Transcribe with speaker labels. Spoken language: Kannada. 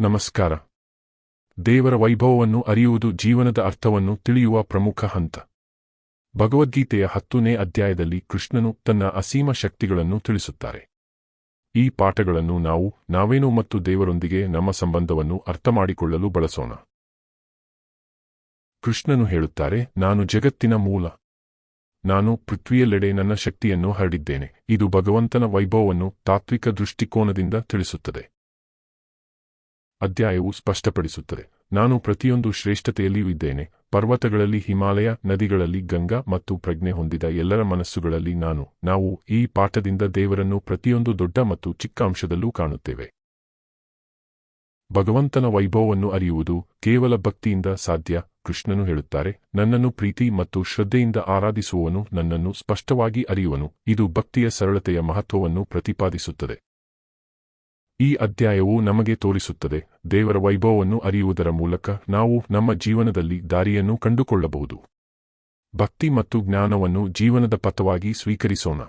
Speaker 1: ನಮಸ್ಕಾರ. ದೇವರ ವೈಭವವನ್ನು ಅರಿಯುವುದು ಜೀವನದ ಅರ್ಥವನ್ನು ತಿಳಿಯುವ ಪ್ರಮುಖ ಹಂತ. ಭಗವದ್ಗೀತೆಯ 10ನೇ ಅಧ್ಯಾಯದಲ್ಲಿ ಕೃಷ್ಣನು ತನ್ನ ಅಸೀಮ ಶಕ್ತಿಗಳನ್ನು ತಿಳಿಸುತ್ತಾರೆ. ಈ ಪಾಠಗಳನ್ನು ನಾವೇನು ಮತ್ತು ದೇವರೊಂದಿಗೆ ನಮ್ಮ ಸಂಬಂಧವನ್ನು ಅರ್ಥಮಾಡಿಕೊಳ್ಳಲು ಬಳಸೋಣ. ಕೃಷ್ಣನು ಹೇಳುತ್ತಾರೆ, ನಾನು ಜಗತ್ತಿನ ಮೂಲ. ನಾನು ಪೃಥ್ವಿಯೆಲ್ಲೆಡೆ ನನ್ನ ಶಕ್ತಿಯನ್ನು ಹರಡಿದ್ದೇನೆ. ಇದು ಭಗವಂತನ ವೈಭವವನ್ನು ತಾತ್ವಿಕ ದೃಷ್ಟಿಕೋನದಿಂದ ತಿಳಿಸುತ್ತದೆ. ಅಧ್ಯಾಯವು ಸ್ಪಷ್ಟಪಡಿಸುತ್ತದೆ, ನಾನು ಪ್ರತಿಯೊಂದು ಶ್ರೇಷ್ಠತೆಯಲ್ಲಿಯೂ ಇದ್ದೇನೆ. ಪರ್ವತಗಳಲ್ಲಿ ಹಿಮಾಲಯ, ನದಿಗಳಲ್ಲಿ ಗಂಗಾ ಮತ್ತು ಪ್ರಜ್ಞೆ ಹೊಂದಿದ ಎಲ್ಲರ ಮನಸ್ಸುಗಳಲ್ಲಿ ನಾವು ಈ ಪಾಠದಿಂದ ದೇವರನ್ನು ಪ್ರತಿಯೊಂದು ದೊಡ್ಡ ಮತ್ತು ಚಿಕ್ಕ ಅಂಶದಲ್ಲೂ ಕಾಣುತ್ತೇವೆ. ಭಗವಂತನ ವೈಭವವನ್ನು ಅರಿಯುವುದು ಕೇವಲ ಭಕ್ತಿಯಿಂದ ಸಾಧ್ಯ. ಕೃಷ್ಣನು ಹೇಳುತ್ತಾರೆ, ನನ್ನನ್ನು ಪ್ರೀತಿ ಮತ್ತು ಶ್ರದ್ಧೆಯಿಂದ ಆರಾಧಿಸುವವನು ನನ್ನನ್ನು ಸ್ಪಷ್ಟವಾಗಿ ಅರಿಯುವನು. ಇದು ಭಕ್ತಿಯ ಸರಳತೆಯ ಮಹತ್ವವನ್ನು ಪ್ರತಿಪಾದಿಸುತ್ತದೆ. ಈ ಅಧ್ಯಾಯವು ನಮಗೆ ತೋರಿಸುತ್ತದೆ, ದೇವರ ವೈಭವವನ್ನು ಅರಿಯುವುದರ ಮೂಲಕ ನಾವು ನಮ್ಮ ಜೀವನದಲ್ಲಿ ದಾರಿಯನ್ನು ಕಂಡುಕೊಳ್ಳಬಹುದು. ಭಕ್ತಿ ಮತ್ತು ಜ್ಞಾನವನ್ನು ಜೀವನದ ಪಥವಾಗಿ ಸ್ವೀಕರಿಸೋಣ.